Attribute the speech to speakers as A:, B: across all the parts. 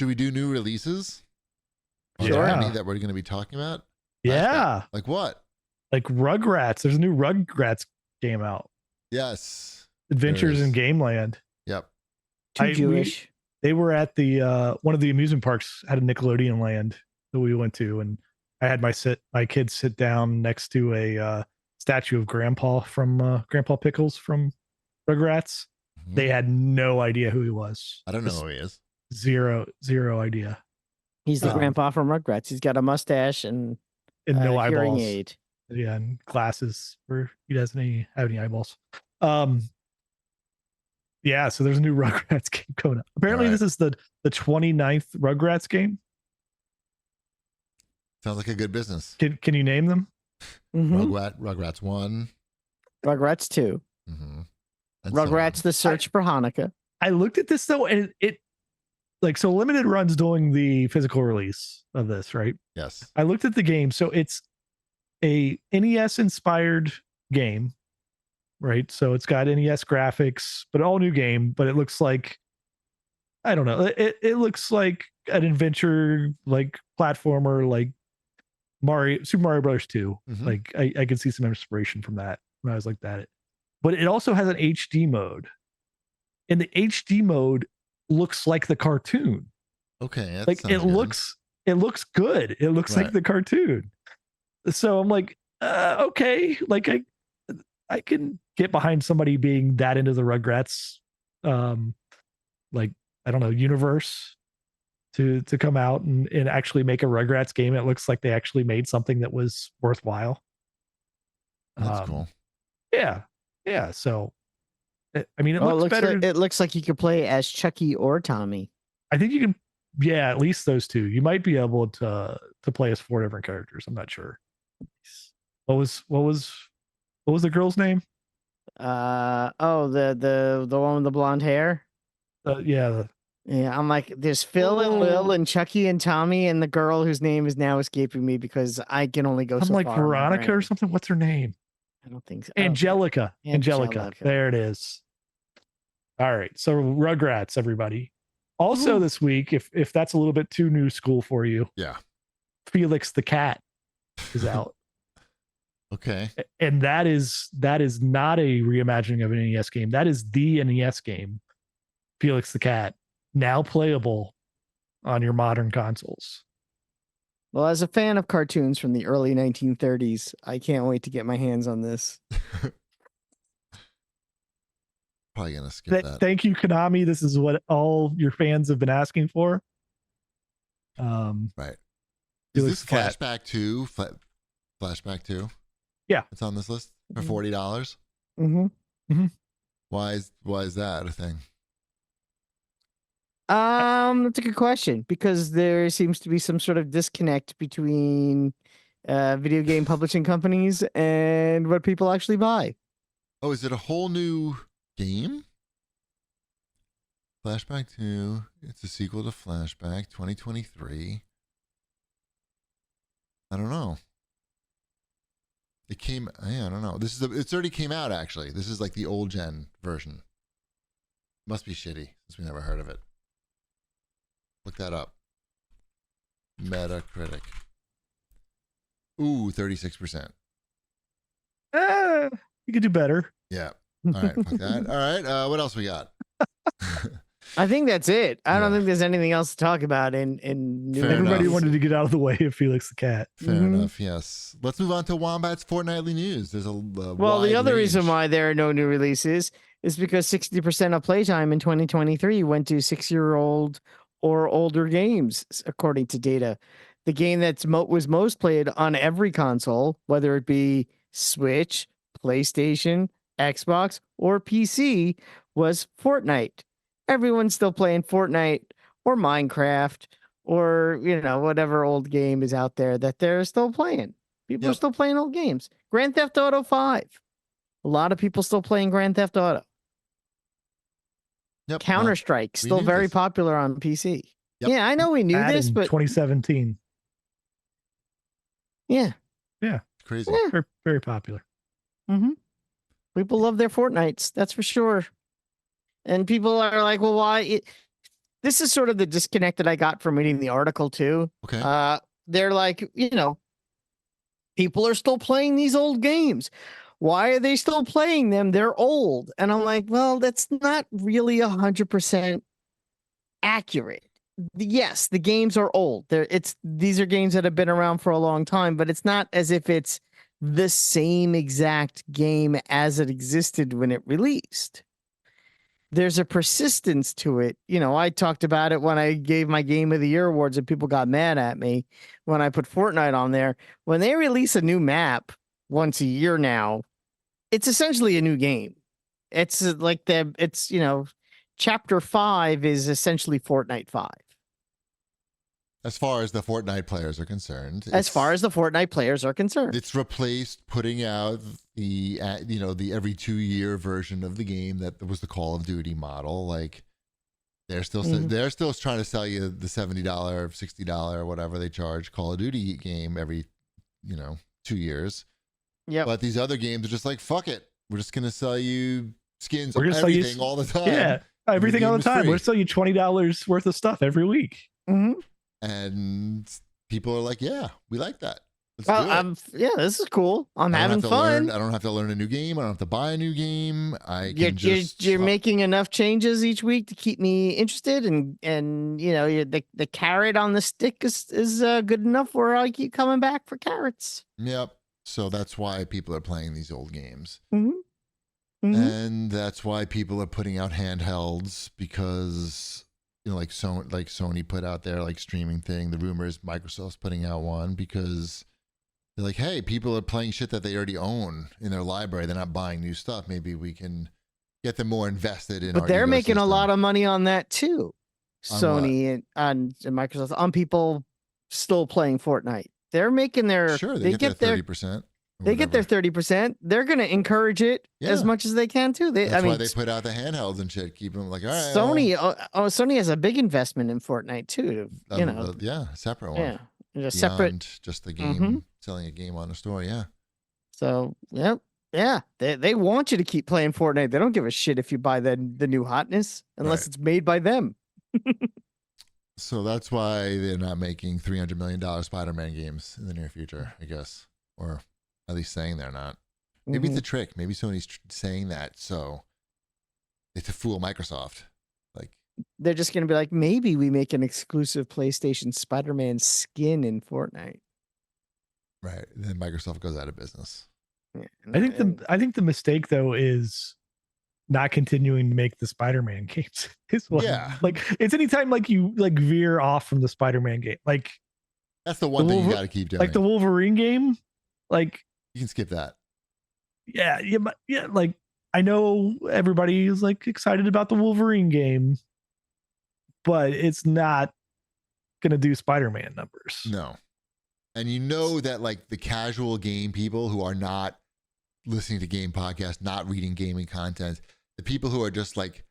A: Should we do new releases?
B: Are
A: there
B: there
A: any
B: Yeah.
A: that we're going to be talking about?
B: Yeah.
A: Like what?
B: Like Rugrats. There's a new Rugrats game out.
A: Yes.
B: Adventures
A: There
B: in
A: is.
B: Game-Land.
A: Yep.
C: Too Jewish.
B: They were at the one of the amusement parks had a Nickelodeon land that we went to, and I had my kids sit down next to a statue of Grandpa from Grandpa Pickles from Rugrats.
A: Mhm.
B: They had no idea who he was.
A: I don't know who he is.
B: Zero idea.
C: He's the grandpa from Rugrats. He's got a mustache and
B: No
C: hearing
B: eyeballs.
C: aid.
B: Yeah, and glasses where he doesn't have any eyeballs. Yeah, so there's a new Rugrats game coming up. Apparently,
A: All right.
B: this is the 29th Rugrats game.
A: Sounds like a good business.
B: Can you name them?
C: Mhm.
A: Rugrats 1.
C: Rugrats 2.
A: Mm-hmm.
C: Rugrats The Search for Hanukkah.
B: I looked at this though, and it like so Limited Run's doing the physical release of this, right?
A: Yes.
B: I looked at the game, so it's a NES inspired game, right? So it's got NES graphics, but all new game. But it looks like, I don't know, it looks like an adventure, like platformer, like Super Mario Brothers 2.
A: Mhm.
B: Like I could see some inspiration from that when I was like that. But it also has an HD mode, and the HD mode looks like the cartoon.
A: Okay. That
B: Like
A: sounds
B: it
A: good.
B: looks good. It looks like
A: Right.
B: the cartoon. So I'm like, okay, like I can get behind somebody being that into the Rugrats, like I don't know, universe to come out and actually make a Rugrats game. It looks like they actually made something that was worthwhile.
A: That's cool.
B: Yeah. So I mean, it looks better.
C: It looks like you could play as Chucky or Tommy.
B: I think you can, yeah, at least those two. You might be able to play as 4 different characters. I'm not sure. What was the girl's name?
C: The one with the blonde hair.
B: Yeah,
C: Yeah, I'm like, there's Phil and Lil and Chucky and Tommy and the girl whose name is now escaping me because I can only go
B: I'm
C: so
B: like
C: far in my
B: Veronica
C: brain.
B: or something. What's her name?
C: I don't think so.
B: Angelica.
C: Okay.
B: Angelica. There it is. All right. So Rugrats, everybody. Also this week, if that's a little bit too new school for you,
A: Yeah.
B: Felix the Cat is out.
A: Okay.
B: And that is not a reimagining of an NES game. That is the NES game, Felix the Cat, now playable on your modern consoles.
C: Well, as a fan of cartoons from the early 1930s, I can't wait to get my hands on this.
A: Probably gonna skip that.
B: Thank you, Konami. This is what all your fans have been asking for.
A: Right. Is this Flashback 2? Flashback 2?
B: Yeah.
A: It's on this list for $40.
C: Mm-hmm.
A: Why is that a thing?
C: That's a good question because there seems to be some sort of disconnect between video game publishing companies and what people actually buy.
A: Oh, is it a whole new game? Flashback 2. It's a sequel to Flashback 2023. I don't know. I don't know. It's already came out actually. This is like the old gen version. Must be shitty since we never heard of it. Look that up. Metacritic. Ooh, 36%.
B: You could do better.
A: Yeah. All right, fuck that. All right, what else we got?
C: I think that's it. I don't
A: Yeah.
C: think there's anything else to talk about in new.
A: Fair
B: Everybody
A: enough.
B: wanted to get out of the way of Felix the Cat.
A: Fair enough, yes. Let's move on to Wombat's fortnightly news. There's a
C: Well, the
A: wide
C: other reason
A: range.
C: why there are no new releases is because 60% of playtime in 2023 went to 6-year-old or older games, according to data. The game that's was most played on every console, whether it be Switch, PlayStation, Xbox, or PC, was Fortnite. Everyone's still playing Fortnite or Minecraft or, whatever old game is out there that they're still playing. People are still playing old games. Grand Theft Auto 5. A lot of people still playing Grand Theft Auto.
A: Yep,
C: Counter-Strike,
A: we
C: still
A: knew
C: very
A: this.
C: popular on PC.
A: Yep.
C: Yeah, I know we knew
B: That
C: this,
B: in
C: but
B: 2017.
C: yeah.
A: Crazy.
C: Yeah.
B: Very, very popular.
C: Mm-hmm. People love their Fortnites, that's for sure. And people are like, well, why? this is sort of the disconnect that I got from reading the article too.
A: Okay.
C: They're like, people are still playing these old games. Why are they still playing them? They're old. And I'm like, well, that's not really 100% accurate. Yes, the games are old. These are games that have been around for a long time, but it's not as if it's the same exact game as it existed when it released. There's a persistence to it. I talked about it when I gave my Game of the Year awards and people got mad at me when I put Fortnite on there. When they release a new map once a year now, it's essentially a new game. It's like Chapter 5 is essentially Fortnite 5.
A: As far as the Fortnite players are concerned. It's replaced putting out the every 2-year version of the game that was the Call of Duty model. Like they're still trying to sell you the $70, $60, whatever they charge Call of Duty game every 2 years.
C: Yeah.
A: But these other games are just like, fuck it. We're just gonna sell you skins of everything all the time.
B: Yeah, everything all the time. We're selling you $20 worth of stuff every week.
C: Mm-hmm.
A: And people are like, yeah, we like that. Let's do it.
C: This is cool. I'm having fun.
A: I don't have to learn a new game. I don't have to buy a new game.
C: You're making enough changes each week to keep me interested, and the carrot on the stick is good enough where I keep coming back for carrots.
A: Yep. So that's why people are playing these old games.
C: Mm-hmm. Mm-hmm.
A: And that's why people are putting out handhelds because like Sony put out their like streaming thing. The rumor is Microsoft's putting out one because they're like, hey, people are playing shit that they already own in their library. They're not buying new stuff. Maybe we can get them more invested in.
C: But they're making a lot of money on that too. Sony and Microsoft on people still playing Fortnite. They're making their
A: they get their 30%.
C: They get their 30%. They're going to encourage it as much as they can too. That's why
A: they put out the handhelds and shit. Keep them like, all right.
C: Sony has a big investment in Fortnite too.
A: A separate one.
C: Yeah, separate.
A: Just the game, selling a game on the store. Yeah.
C: So they want you to keep playing Fortnite. They don't give a shit if you buy the new hotness unless it's made by them.
A: So that's why they're not making $300 million Spider-Man games in the near future, I guess, or at least saying they're not. Maybe it's a trick. Maybe Sony's saying that so it's to fool Microsoft. Like
C: they're just going to be like, maybe we make an exclusive PlayStation Spider-Man skin in Fortnite.
A: Right. Then Microsoft goes out of business.
B: Yeah. I think the mistake though is not continuing to make the Spider-Man games. Like it's anytime like you like veer off from the Spider-Man game. Like
A: that's the one thing you got to keep doing.
B: Like the Wolverine game. Like
A: you can skip that.
B: Yeah. Like I know everybody is like excited about the Wolverine game, but it's not gonna do Spider-Man numbers.
A: No. And you know that like the casual game people who are not listening to game podcasts, not reading gaming content, the people who are just like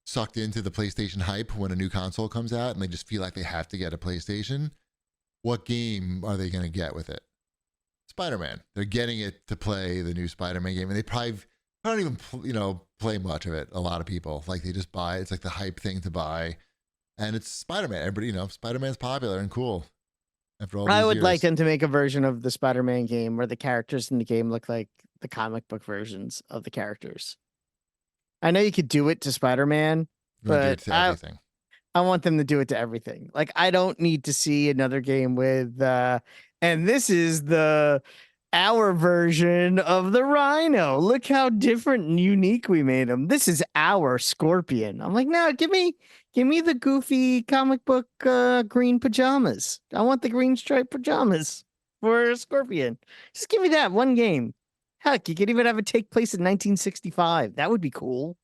A: sucked into the PlayStation hype when a new console comes out and they just feel like they have to get a PlayStation, what game are they going to get with it? Spider-Man. They're getting it to play the new Spider-Man game, and they probably don't even play much of it. A lot of people like they just buy it. It's like the hype thing to buy, and it's Spider-Man. Everybody, Spider-Man's popular and cool. After all, I would
C: like them to make a version of the Spider-Man game where the characters in the game look like the comic book versions of the characters. I know you could do it to Spider-Man, but I want them to do it to everything. Like I don't need to see another game with and this is our version of the Rhino. Look how different and unique we made him. This is our Scorpion. I'm like, no, give me the goofy comic book green pajamas. I want the green striped pajamas for Scorpion. Just give me that one game. Heck, you could even have it take place in 1965. That would be cool.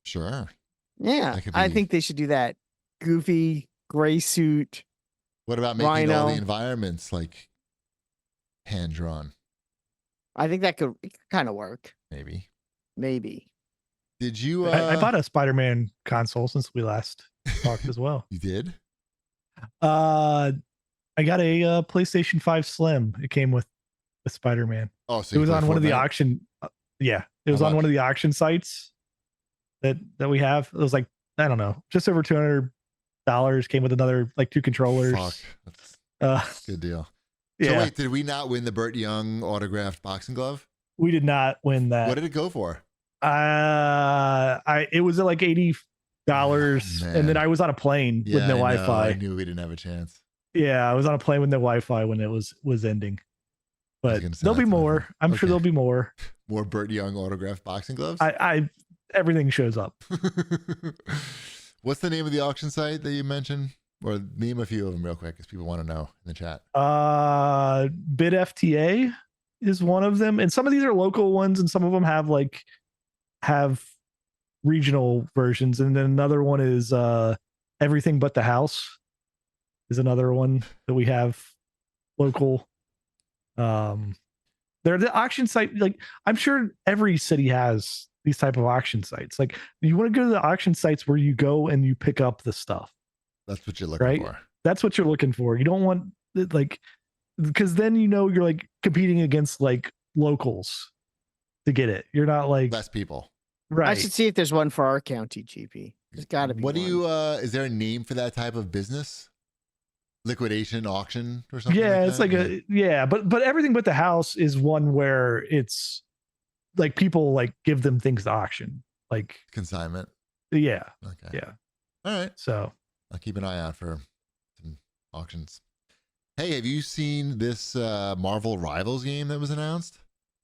A: Sure.
C: Yeah, I think they should do that. Goofy, gray suit.
A: What about making all the environments like hand-drawn?
C: I think that could kind of work.
A: Maybe. Did you...
B: I bought a Spider-Man console since we last talked as well.
A: You did?
B: I got a PlayStation 5 Slim. It came with Spider-Man.
A: Oh, so
B: it was on one of the auction. It was on one of the auction sites that we have. It was like I don't know, just over $200. Came with another like 2 controllers.
A: Fuck. That's a good deal. So
B: Yeah,
A: wait, did we not win the Burt Young autographed boxing glove?
B: we did not win that.
A: What did it go for?
B: It was at like $80, and then I was on a plane with no Wi-Fi.
A: I knew we didn't have a chance.
B: Yeah, I was on a plane with no Wi-Fi when it was ending. But there'll be more. I'm sure there'll be more.
A: More Burt Young autographed boxing gloves.
B: I everything shows up.
A: What's the name of the auction site that you mentioned? Or name a few of them real quick, because people want to know in the chat.
B: Bid FTA is one of them, and some of these are local ones, and some of them have regional versions, and then another one is Everything But the House is another one that we have local. They're the auction site. Like, I'm sure every city has these type of auction sites. Like, you want to go to the auction sites where you go and you pick up the stuff.
A: That's what you're looking for.
B: That's what you're looking for. You don't want like, because then you're like competing against like locals to get it. You're not like
A: less people.
B: Right.
C: I should see if there's one for our county, GP. There's got to be.
A: What do you? Is there a name for that type of business? Liquidation auction or something?
B: Yeah,
A: like
B: it's
A: that?
B: like but Everything But the House is one where it's like people like give them things to auction, like
A: consignment.
B: Yeah.
A: Okay.
B: Yeah.
A: All right.
B: So
A: I'll keep an eye out for some auctions. Hey, have you seen this Marvel Rivals game that was announced?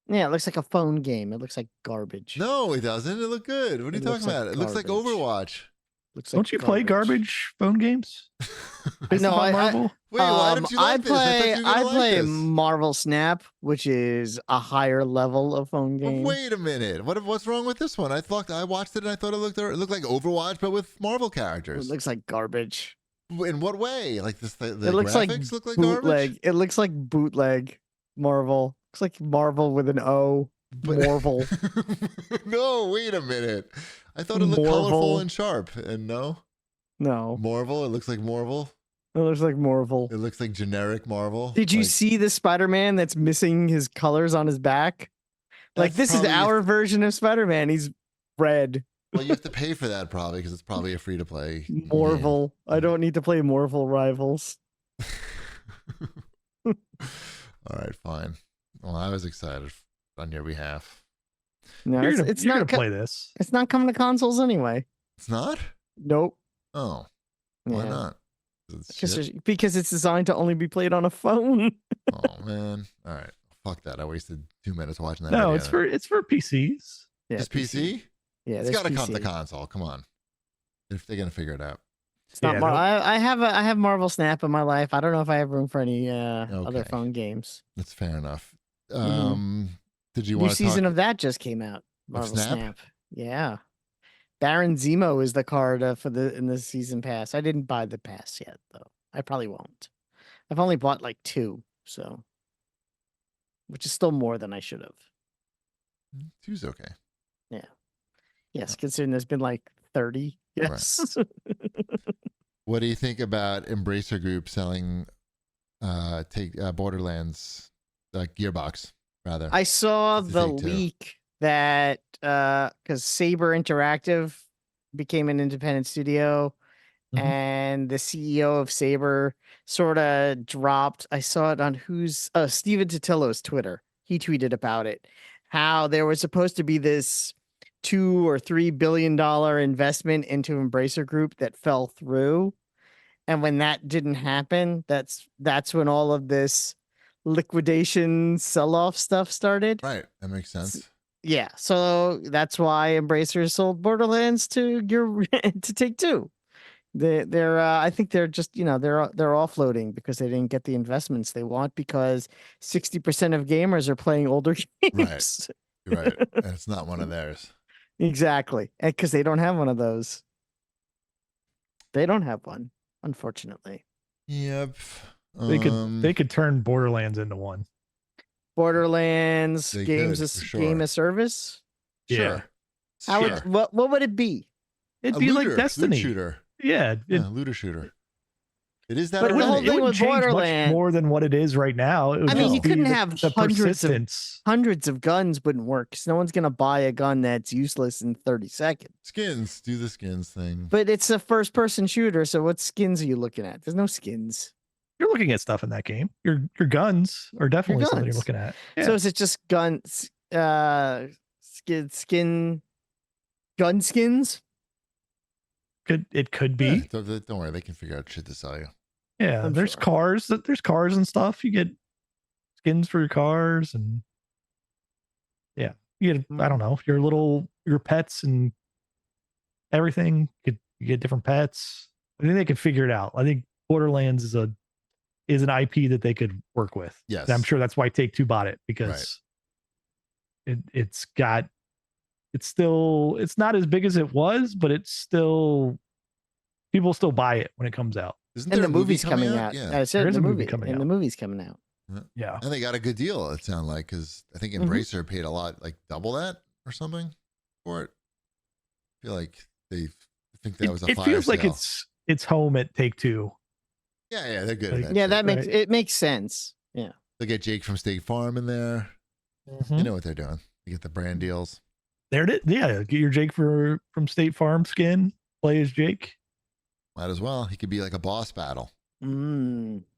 C: Yeah, it looks like a phone game. It looks like garbage.
A: No, it doesn't. It looked good. What are you talking about? It looks like Overwatch.
C: Looks
B: don't you play garbage phone games?
C: No,
B: Marvel?
A: Wait, why didn't you like this?
C: I play Marvel Snap, which is a higher level of phone game.
A: Wait a minute. What's wrong with this one? I watched it and I thought it looked like Overwatch, but with Marvel characters.
C: It looks like garbage.
A: In what way? Like this? The
C: it looks
A: graphics look like
C: bootleg.
A: garbage.
C: It looks like bootleg Marvel. Looks like Marvel with an O. Marvel.
A: No, wait a minute. I thought it looked colorful and sharp, and no.
C: Marvel.
A: It looks like Morval.
C: It looks like Morval.
A: It looks like generic Marvel.
C: Did you see the Spider-Man that's missing his colors on his back? Like, this is our version of Spider-Man. He's red.
A: Well, you have to pay for that probably because it's probably a free-to-play
C: Morval. Game. I don't need to play Morval Rivals.
A: All right, fine. Well, I was excited on your behalf.
C: No, it's
B: you're
C: not
B: gonna play this.
C: It's not coming to consoles anyway.
A: It's not?
C: Nope.
A: Oh, why not?
C: Because it's designed to only be played on a phone.
A: Oh man! All right, fuck that. I wasted 2 minutes watching that.
B: No, it's for PCs.
C: Yeah,
A: just PC.
C: Yeah,
A: it's got to come to console. Come on, if they're gonna figure it out.
C: It's not I have Marvel Snap in my life. I don't know if I have room for any other phone games.
A: That's fair enough. Did you
C: New
A: want to
C: season of that just came out? Marvel Snap. Yeah. Baron Zemo is the card in the season pass. I didn't buy the pass yet though. I probably won't. I've only bought like 2, so which is still more than I should have.
A: 2's okay.
C: Yeah. Yes, considering there's been like 30. Yes.
A: Right. What do you think about Embracer Group selling Borderlands Gearbox rather?
C: I saw the leak that because Saber Interactive became an independent studio, and the CEO of Saber sort of dropped. I saw it on Steven Totillo's Twitter. He tweeted about it, how there was supposed to be this $2 or $3 billion investment into Embracer Group that fell through, and when that didn't happen, that's when all of this liquidation sell-off stuff started.
A: Right, that makes sense.
C: Yeah, so that's why Embracer sold Borderlands to Take-Two. They're I think they're just they're offloading because they didn't get the investments they want because 60% of gamers are playing older games.
A: Right, and it's not one of theirs.
C: Exactly, because they don't have one of those. They don't have one, unfortunately.
A: Yep.
B: They could turn Borderlands into one.
C: Borderlands game as service.
B: Yeah.
C: What would it be?
B: It'd be like Destiny.
A: Loot shooter.
B: Yeah.
A: Looter shooter. It is that
C: But the
A: already.
C: whole
B: It
C: thing
B: wouldn't
C: with
B: change much
C: Borderlands-
B: more than what it is right now. It would
C: I mean,
B: just
C: you
B: be
C: couldn't
B: the-
C: have
B: the
C: hundreds of
B: persistence.
C: guns wouldn't work because no one's gonna buy a gun that's useless in 30 seconds.
A: Skins, do the skins thing.
C: But it's a first-person shooter, so what skins are you looking at? There's no skins.
B: You're looking at stuff in that game. Your guns are definitely something you're
C: guns.
B: looking at. Yeah.
C: So is it just guns? Gun skins?
B: It could
A: Yeah,
B: be.
A: don't worry, they can figure out shit to sell you.
B: Yeah,
C: I'm
B: there's
C: sure.
B: cars. There's cars and stuff. You get skins for your cars, and yeah, you get I don't know your pets and everything. You get different pets. I think they could figure it out. I think Borderlands is an IP that they could work with.
A: Yes.
B: And I'm sure that's why Take-Two bought it, because it's not as big as it was, but it's still, people still buy it when it comes out.
A: Isn't
C: And
A: there
C: the
A: a movie
C: movie's coming out.
A: Yeah.
C: I said
B: There is
C: the
B: a movie
C: movie
B: coming
C: and
B: out.
C: the movie's coming out.
B: Yeah.
A: And they got a good deal, it sounded like, because I think Embracer paid a lot, like double that or something for it. I feel like they think that was a
B: It
A: fire
B: feels like
A: sale.
B: it's home at Take-Two.
A: Yeah, they're good
B: Like-
A: at that.
C: Yeah,
A: shit.
C: that makes
B: Right.
C: it makes sense. Yeah.
A: They get Jake from State Farm in there.
B: Mm-hmm.
A: They know what they're doing. They get the brand deals.
B: There it is. Yeah, get your Jake from State Farm skin. Play as Jake.
A: Might as well. He could be like a boss battle.
C: Mm.